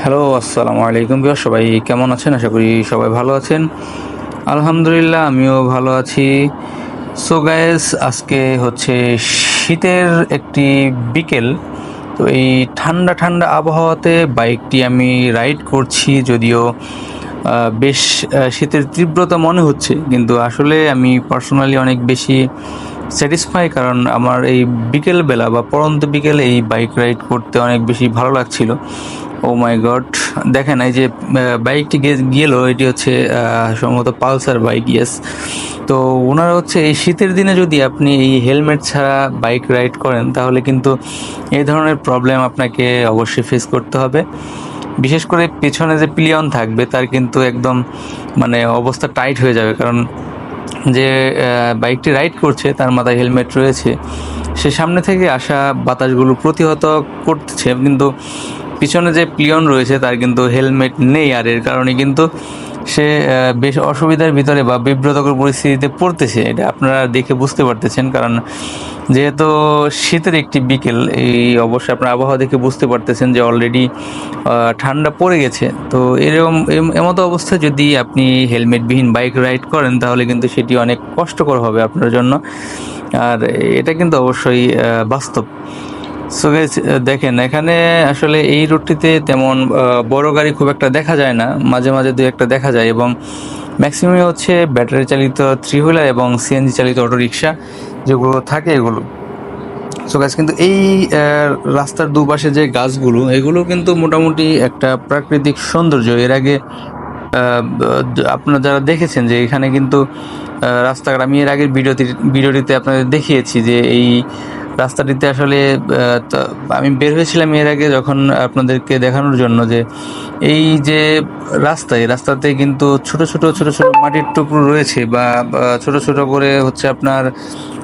Hello, আসসালামু আলাইকুম viewer, সবাই কেমন আছেন? আশা করি সবাই ভালো আছেন। আলহামদুলিল্লাহ, আমিও ভালো আছি। সো গাইস, আজকে হচ্ছে শীতের একটি বিকেল। তো এই ঠান্ডা ঠান্ডা আবহাওয়াতে বাইকটি আমি রাইড করছি, যদিও বেশ শীতের তীব্রতা মনে হচ্ছে, কিন্তু আসলে আমি পার্সোনালি অনেক বেশি স্যাটিসফাই, কারণ আমার এই বিকেলবেলা বা পড়ন্ত বিকেলে এই বাইক রাইড করতে অনেক বেশি ভালো লাগছিল। ও মাই গড, দেখেন এই যে বাইকটি গেল, এটি হচ্ছে সম্ভবত পালসার বাইক, ইয়েস। তো ওনারা হচ্ছে এই শীতের দিনে যদি আপনি এই হেলমেট ছাড়া বাইক রাইড করেন, তাহলে কিন্তু এই ধরনের প্রবলেম আপনাকে অবশ্যই ফেস করতে হবে। বিশেষ করে পেছনে যে পিলিয়ন থাকবে তার কিন্তু একদম মানে অবস্থা টাইট হয়ে যাবে, কারণ যে বাইকটি রাইড করছে তার মাথায় হেলমেট রয়েছে, সে সামনে থেকে আসা বাতাসগুলো প্রতিহত করছে, কিন্তু পিছনে যে পিলিয়ন রয়েছে তার কিন্তু হেলমেট নেই, আর এর কারণে কিন্তু সে বেশ অসুবিধার ভিতরে বা বিব্রতকর পরিস্থিতিতে পড়তেছে। এটা আপনারা দেখে বুঝতে পারতেছেন, কারণ যেহেতু শীতের একটি বিকেল, এই অবশ্যই আপনার আবহাওয়া দেখে বুঝতে পারতেছেন যে অলরেডি ঠান্ডা পড়ে গেছে। তো এরকম এমতো অবস্থায় যদি আপনি হেলমেটবিহীন বাইক রাইড করেন, তাহলে কিন্তু সেটি অনেক কষ্টকর হবে আপনার জন্য, আর এটা কিন্তু অবশ্যই বাস্তব। সো গাইস, দেখেন এখানে আসলে এই রুটটিতে তেমন বড় গাড়ি খুব একটা দেখা যায় না, মাঝে মাঝে দু একটা দেখা যায়, এবং ম্যাক্সিমামই হচ্ছে ব্যাটারি চালিত থ্রি হুইলার এবং সিএনজি চালিত অটোরিকশা যেগুলো থাকে এগুলো। সো গাইস, কিন্তু এই রাস্তার দুপাশে যে গাছগুলো, এগুলো কিন্তু মোটামুটি একটা প্রাকৃতিক সৌন্দর্য। এর আগে আপনারা যারা দেখেছেন যে এখানে কিন্তু রাস্তাঘাট, আমি এর আগের ভিডিওটিতে আপনাদের দেখিয়েছি যে এই রাস্তাটিতে আসলে আমি বের হয়েছিলাম এর আগে যখন আপনাদেরকে দেখানোর জন্য যে এই যে রাস্তাতে কিন্তু ছোট ছোট ছোট ছোট মাটির টুকরো রয়েছে, বা ছোট ছোট করে হচ্ছে আপনার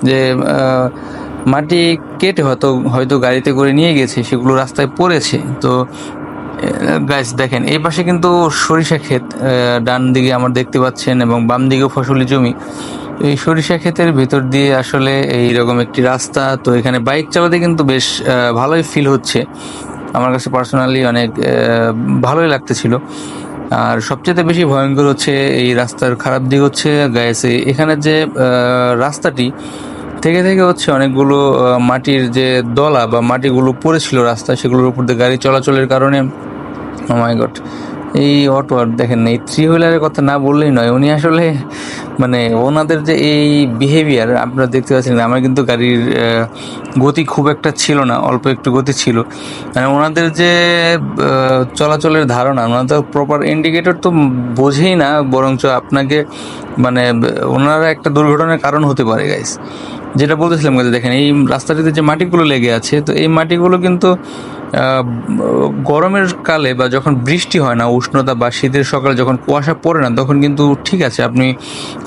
যে মাটি কেটে হয়তো হয়তো গাড়িতে করে নিয়ে গেছে, সেগুলো রাস্তায় পড়েছে। তো গাইস দেখেন, এই পাশে কিন্তু সরিষা ক্ষেত, ডান দিকে আমার দেখতে পাচ্ছেন, এবং বাম দিকেও ফসলি জমি। এই সরিষা ক্ষেতের ভিতর দিয়ে আসলে এইরকম একটি রাস্তা, তো এখানে বাইক চালাতে কিন্তু বেশ ভালোই ফিল হচ্ছে। আমার কাছে পার্সোনালি অনেক ভালোই লাগতেছিল। আর সবচেয়ে বেশি ভয়ঙ্কর হচ্ছে এই রাস্তার খারাপ দিক হচ্ছে গাইস, এখানে যে রাস্তাটি থেকে থেকে হচ্ছে অনেকগুলো মাটির যে দলা বা মাটিগুলো পড়েছিল রাস্তা, সেগুলোর উপর দিয়ে গাড়ি চলাচলের কারণে, ও মাই গড, এই অটো, আর দেখেন এই থ্রি হুইলারের কথা না বললেই নয়, উনি আসলে মানে ওনাদের যে এই বিহেভিয়ার আপনারা দেখতে পাচ্ছেন। আমার কিন্তু গাড়ির গতি খুব একটা ছিল না, অল্প একটু গতি ছিল। মানে ওনাদের যে চলাচলের ধারণা, ওনাদের প্রপার ইন্ডিকেটর তো বোঝেই না, বরঞ্চ আপনাকে মানে ওনারা একটা দুর্ঘটনার কারণ হতে পারে গাইস। যেটা বলতেছিলাম, দেখেন এই রাস্তাটিতে যে মাটিগুলো লেগে আছে, তো এই মাটিগুলো কিন্তু গরমের কালে বা যখন বৃষ্টি হয় না, উষ্ণতা বা শীতের সকালে যখন কুয়াশা পড়ে না, তখন কিন্তু ঠিক আছে, আপনি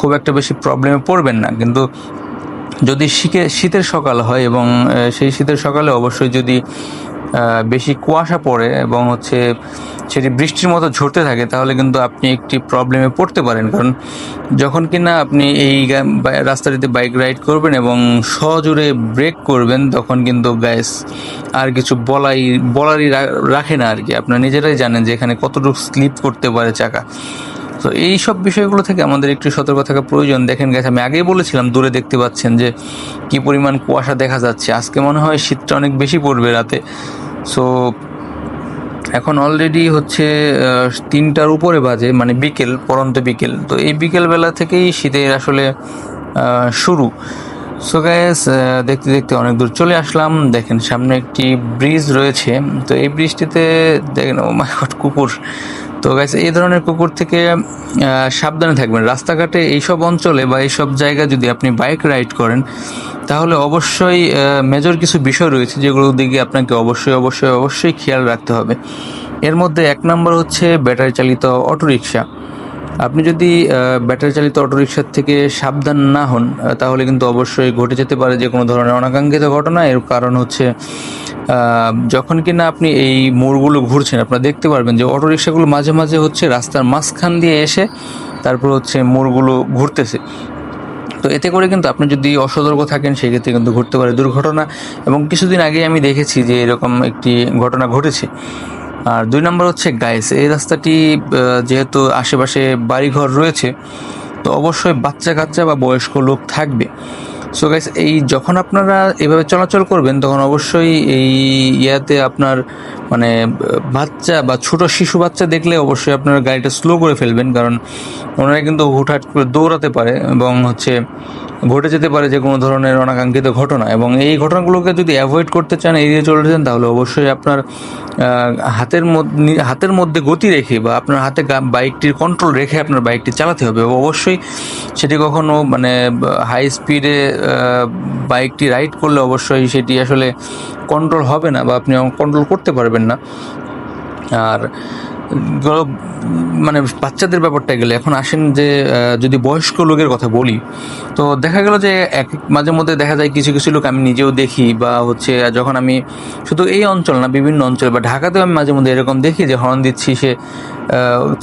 খুব একটা বেশি প্রবলেমে পড়বেন না। কিন্তু যদি শীতের সকাল হয়, এবং সেই শীতের সকালে অবশ্যই যদি বেশি কুয়াশা পড়ে এবং হচ্ছে সেটি বৃষ্টির মতো ঝরতে থাকে, তাহলে কিন্তু আপনি একটি প্রবলেমে পড়তে পারেন। কারণ যখন কিনা আপনি এই রাস্তাটিতে বাইক রাইড করবেন এবং সজোরে ব্রেক করবেন, তখন কিন্তু গ্যাস আর কিছু বলারই রাখে না আর কি। আপনারা নিজেরাই জানেন যে এখানে কতটুকু স্লিপ করতে পারে চাকা। তো এই সব বিষয়গুলো থেকে আমাদের একটু সতর্ক থাকা প্রয়োজন। দেখেন গাইস, আমি আগেই বলেছিলাম, দূরে দেখতে পাচ্ছেন যে কি পরিমাণ কুয়াশা দেখা যাচ্ছে। আজকে মনে হয় শীতটা অনেক বেশি পড়বে রাতে। সো এখন অলরেডি হচ্ছে 3টার উপরে বাজে, মানে বিকেল, পড়ন্ত বিকেল। তো এই বিকেলবেলা থেকেই শীতের আসলে শুরু। সো গাইস, দেখতে দেখতে অনেক দূর চলে আসলাম। দেখেন সামনে একটি ব্রিজ রয়েছে, তো এই ব্রিজটিতে দেখেন, ও মাই গড, কুকুর। তো গাইস, এই ধরনের কুকুর থেকে সাবধানে থাকবেন। রাস্তাঘাটে এইসব অঞ্চলে বা এইসব জায়গায় যদি আপনি বাইক রাইড করেন, তাহলে অবশ্যই মেজর কিছু বিষয় রয়েছে যেগুলোর দিকে আপনাকে অবশ্যই অবশ্যই অবশ্যই খেয়াল রাখতে হবে। এর মধ্যে 1 নম্বর হচ্ছে ব্যাটারি চালিত অটোরিকশা। আপনি যদি ব্যাটারি চালিত অটোরিকশার থেকে সাবধান না হন, তাহলে কিন্তু অবশ্যই ঘটে যেতে পারে যে কোনো ধরনের অনাকাঙ্ক্ষিত ঘটনা। এর কারণ হচ্ছে যখন কিনা আপনি এই মোড়গুলো ঘুরছেন, আপনারা দেখতে পারবেন যে অটোরিকশাগুলো মাঝে মাঝে হচ্ছে রাস্তার মাঝখান দিয়ে এসে তারপর হচ্ছে মোড়গুলো ঘুরতেছে। তো এতে করে কিন্তু আপনি যদি অসতর্ক থাকেন, সেক্ষেত্রে কিন্তু ঘটতে পারে দুর্ঘটনা। এবং কিছুদিন আগে আমি দেখেছি যে এরকম একটি ঘটনা ঘটেছে। আর 2 নম্বর হচ্ছে গাইস, এই রাস্তাটি যেহেতু আশেপাশে বাড়িঘর রয়েছে, তো অবশ্যই বাচ্চা কাচ্চা বা বয়স্ক লোক থাকবে। সো গাইস, এই যখন আপনারা এভাবে চলাচল করবেন তখন অবশ্যই এই ইয়াতে আপনার মানে বাচ্চা বা ছোট শিশু বাচ্চা দেখলে অবশ্যই আপনার গাড়িটা স্লো করে ফেলবেন, কারণ ওনারা কিন্তু হুটহাট করে দৌড়াতে পারে এবং ঘটে যেতে পারে যে কোনো ধরনের অনাকাঙ্ক্ষিত ঘটনা। এবং এই ঘটনাগুলোকে যদি অ্যাভয়েড করতে চান, এড়িয়ে চলতে চান, তাহলে অবশ্যই আপনার হাতের মধ্যে গতি রেখে বা আপনার হাতে বাইকটির কন্ট্রোল রেখে আপনার বাইকটি চালাতে হবে। অবশ্যই সেটি কখনো মানে হাই স্পিডে বাইকটি রাইড করলে অবশ্যই সেটি আসলে কন্ট্রোল হবে না বা আপনি কন্ট্রোল করতে পারবেন না। আর মানে বাচ্চাদের ব্যাপারটা গেলে, এখন আসেন যে যদি বয়স্ক লোকের কথা বলি, তো দেখা গেল যে মাঝে মধ্যে দেখা যায় কিছু কিছু লোক, আমি নিজেও দেখি বা যখন আমি শুধু এই অঞ্চল না, বিভিন্ন অঞ্চল বা ঢাকাতেও আমি মাঝে মধ্যে এরকম দেখি যে হর্ন দিচ্ছি, সে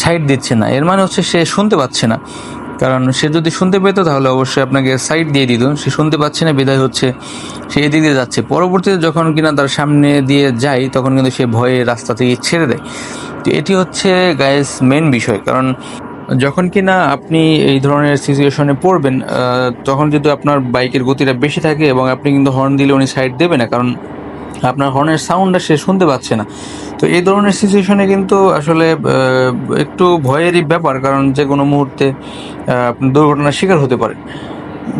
সাইড দিচ্ছে না। এর মানে হচ্ছে সে শুনতে পাচ্ছে না, কারণ সে যদি শুনতে পেতো তাহলে অবশ্যই আপনাকে সাইড দিয়ে দিত। সে শুনতে পাচ্ছে না, বিদায় হচ্ছে সে এদিক দিয়ে যাচ্ছে। পরবর্তীতে যখন কিনা তার সামনে দিয়ে যায় তখন কিন্তু সে ভয়ে রাস্তা থেকে ছেড়ে দেয়। তো এটি হচ্ছে গাইস মেন বিষয়, কারণ যখন কিনা আপনি এই ধরনের সিচুয়েশনে পড়বেন, তখন যদি আপনার বাইকের গতিটা বেশি থাকে এবং আপনি কিন্তু হর্ন দিলে উনি সাইড দেবে না, কারণ আপনার হর্নের সাউন্ডটা সে শুনতে পাচ্ছে না। তো এই ধরনের সিচুয়েশনে কিন্তু আসলে একটু ভয়েরই ব্যাপার, কারণ যে কোনো মুহূর্তে আপনি দুর্ঘটনার শিকার হতে পারেন।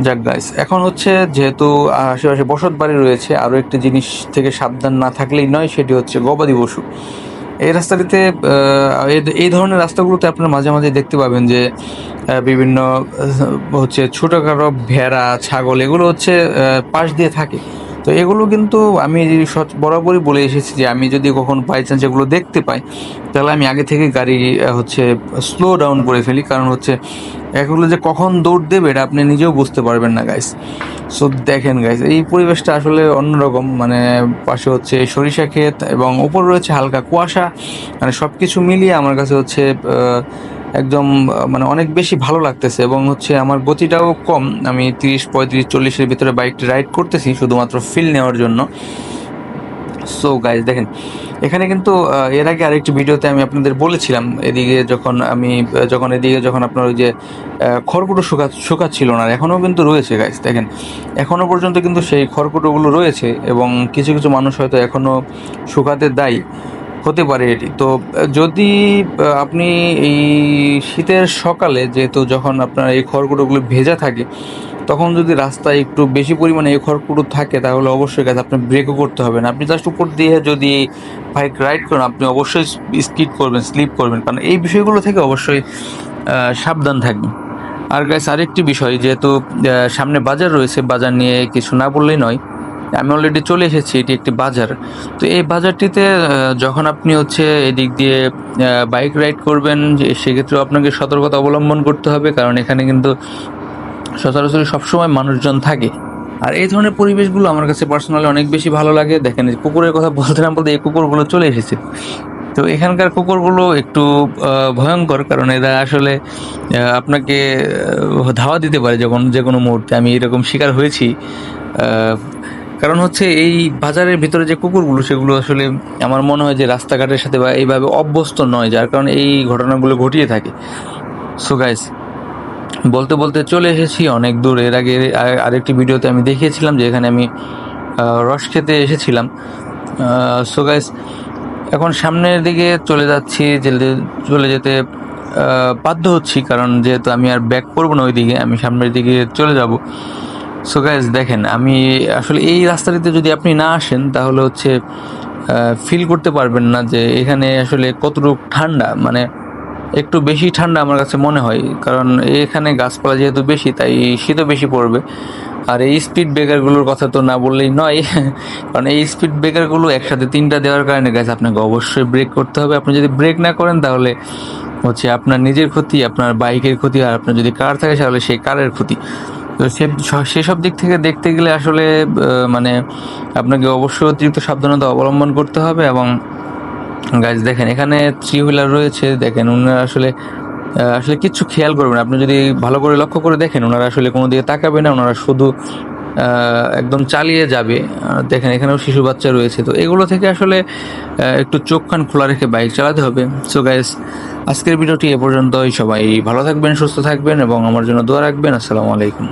যাক গাইস, এখন হচ্ছে যেহেতু আশেপাশে বসত বাড়ি রয়েছে, আরও একটি জিনিস থেকে সাবধান না থাকলেই নয়, সেটি হচ্ছে গবাদি পশু। এই রাস্তাটিতে এই ধরনের রাস্তাগুলোতে আপনারা মাঝে মাঝে দেখতে পাবেন যে বিভিন্ন ছোটোখাটো ভেড়া, ছাগল, এগুলো পাশ দিয়ে থাকে। তো এগুলো কিন্তু আমি বরাবরই বলে এসেছি যে আমি যদি কখন বাই চান্স এগুলো দেখতে পাই, তাহলে আমি আগে থেকে গাড়ি স্লো ডাউন করে ফেলি, কারণ এগুলো যে কখন দৌড় দেবে এটা আপনি নিজেও বুঝতে পারবেন না গাইস। সো দেখেন গাইস, এই পরিবেশটা আসলে অন্যরকম, মানে পাশে সরিষা ক্ষেত এবং উপর রয়েছে হালকা কুয়াশা, মানে সব কিছু মিলিয়ে আমার কাছে একদম মানে অনেক বেশি ভালো লাগতেছে। এবং আমার গতিটাও কম, আমি 30, 35, 40-এর ভিতরে বাইকটি রাইড করতেছি শুধুমাত্র ফিল নেওয়ার জন্য। সো গাইজ দেখেন, এখানে কিন্তু এর আগে আরেকটি ভিডিওতে আমি আপনাদের বলেছিলাম, এদিকে যখন আপনার ওই যে খড়কুটো শুকাচ্ছিল না, এখনও কিন্তু রয়েছে গাইজ। দেখেন, এখনও পর্যন্ত কিন্তু সেই খড়কুটোগুলো রয়েছে এবং কিছু কিছু মানুষ হয়তো এখনও শুকাতে দায়ী হতে পারে এটি। তো যদি আপনি এই শীতের সকালে, যেহেতু যখন আপনার এই খড়কুটোগুলো ভেজা থাকে, তখন যদি রাস্তায় একটু বেশি পরিমাণে এই খড়কুটো থাকে, তাহলে অবশ্যই গাছ আপনার ব্রেকও করতে হবে না। আপনি জাস্ট উপর দিয়ে যদি বাইক রাইড করেন, আপনি অবশ্যই স্লিপ করবেন, কারণ এই বিষয়গুলো থেকে অবশ্যই সাবধান থাকবেন। আর গাইস, আরেকটি বিষয়, যেহেতু সামনে বাজার রয়েছে, বাজার নিয়ে কিছু না বললেই নয়। আমি অলরেডি চলে এসেছি, এটি একটি বাজার। তো এই বাজারটিতে যখন আপনি এদিক দিয়ে বাইক রাইড করবেন, সেক্ষেত্রেও আপনাকে সতর্কতা অবলম্বন করতে হবে, কারণ এখানে কিন্তু সচরাচর সবসময় মানুষজন থাকে। আর এই ধরনের পরিবেশগুলো আমার কাছে পার্সোনালি অনেক বেশি ভালো লাগে। দেখেন, কুকুরের কথা বলতে না বলতে এই কুকুরগুলো চলে এসেছে। তো এখানকার কুকুরগুলো একটু ভয়ঙ্কর, কারণ এরা আসলে আপনাকে ধাওয়া দিতে পারে যে কোনো মুহূর্তে। আমি এরকম শিকার হয়েছি, কারণ এই বাজারের ভিতরে যে কুকুরগুলো, সেগুলো আসলে আমার মনে হয় যে রাস্তাঘাটের সাথে বা এইভাবে অভ্যস্ত নয়, যার কারণে এই ঘটনাগুলো ঘটিয়ে থাকে। সো গাইস, বলতে বলতে চলে এসেছি অনেক দূর। এর আগে আরেকটি ভিডিওতে আমি দেখিয়েছিলাম যে এখানে আমি রস খেতে এসেছিলাম। সো গাইস, এখন সামনের দিকে চলে যাচ্ছি, চলে যেতে বাধ্য হচ্ছি, কারণ যেহেতু আমি আর ব্যাক করবো না ওইদিকে, আমি সামনের দিকে চলে যাব। সো গাইস দেখেন, আমি আসলে এই রাস্তাটিতে যদি আপনি না আসেন, তাহলে ফিল করতে পারবেন না যে এখানে আসলে কতটুকু ঠান্ডা, মানে একটু বেশি ঠান্ডা আমার কাছে মনে হয়, কারণ এখানে গাছপালা যেহেতু বেশি, তাই শীতও বেশি পড়বে। আর এই স্পিড ব্রেকারগুলোর কথা তো না বললেই নয়, কারণ এই স্পিড ব্রেকারগুলো একসাথে 3টা দেওয়ার কারণে গাছ আপনাকে অবশ্যই ব্রেক করতে হবে। আপনি যদি ব্রেক না করেন, তাহলে আপনার নিজের ক্ষতি, আপনার বাইকের ক্ষতি, আর আপনার যদি কার থাকে তাহলে সেই কারের ক্ষতি। তো সেসব দিক থেকে দেখতে গেলে আসলে মানে আপনাকে অবশ্যই অতিরিক্ত সাবধানতা অবলম্বন করতে হবে। এবং গাইজ দেখেন, এখানে 3 হুইলার রয়েছে। দেখেন, ওনারা আসলে কিচ্ছু খেয়াল করবেন। আপনি যদি ভালো করে লক্ষ্য করে দেখেন, ওনারা আসলে কোনো দিকে তাকাবে না, ওনারা শুধু একদম চালিয়ে যাবে। দেখেন এখানেও শিশু বাচ্চা রয়েছে, তো এগুলো থেকে আসলে একটু চোখ কান খোলা রেখে বাইক চালাতে হবে। সো গাইস, আজকের ভিডিওটি এ পর্যন্তই। সবাই ভালো থাকবেন, সুস্থ থাকবেন এবং আমার জন্য দোয়া রাখবেন। আসসালামু আলাইকুম।